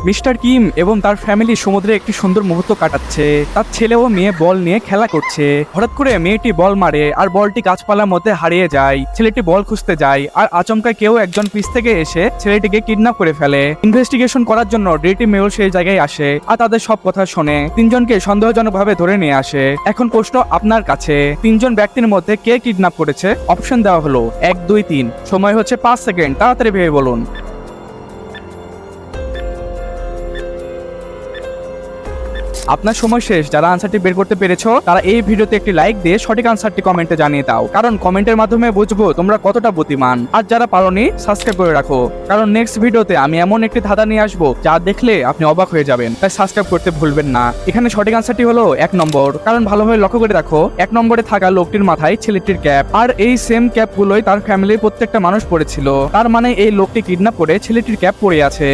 Mister Kim এবং তার family সমুদ্রে একটি সুন্দর মুহূর্ত কাটাচ্ছে। তার ছেলে ও মেয়ে বল নিয়ে খেলা করছে। হঠাৎ করে মেয়েটি বল মারে আর বলটি গাছপালার মধ্যে হারিয়ে যায়। ছেলেটি বল খুঁজতে যায় আর আচমকা কেউ একজন পিছ থেকে এসে ছেলেটিকে কিডন্যাপ করে ফেলে। ইনভেস্টিগেশন করার জন্য ডেটি মেয়র সেই জায়গায় আসে আর তাদের সব কথা শোনে। তিনজনকে সন্দেহজনকভাবে ধরে নিয়ে আসে। এখন প্রশ্ন আপনার কাছে, তিনজন ব্যক্তির মধ্যে কে কিডন্যাপ করেছে? অপশন দেওয়া হলো 1, 2, 3। সময় হচ্ছে 5 সেকেন্ড, তাড়াতাড়ি ভেবে বলুন। আপনার সময় শেষ। যারা আনসারটি বের করতে পেরেছো তারা এই ভিডিওতে একটি লাইক দিয়ে সঠিক আনসারটি কমেন্টে জানিয়ে দাও, কারণ কমেন্টের মাধ্যমে বুঝবো তোমরা কতটা বুদ্ধিমান। আর যারা পারোনি সাবস্ক্রাইব করে রাখো, কারণ নেক্সট ভিডিওতে আমি এমন একটি ধাঁধা নিয়ে আসবো যা দেখলে আপনি অবাক হয়ে যাবেন। তাই সাবস্ক্রাইব করতে ভুলবেন না। এখানে সঠিক আনসারটি হলো 1 নম্বর, কারণ ভালোভাবে লক্ষ্য করে দেখো 1 নম্বরে থাকা লোকটির মাথায় ছেলেটির ক্যাপ, আর এই সেম ক্যাপ গুলোই তার ফ্যামিলির প্রত্যেকটা মানুষ পরেছিল। তার মানে এই লোকটি কিডন্যাপ করে ছেলেটির ক্যাপ পরে আছে।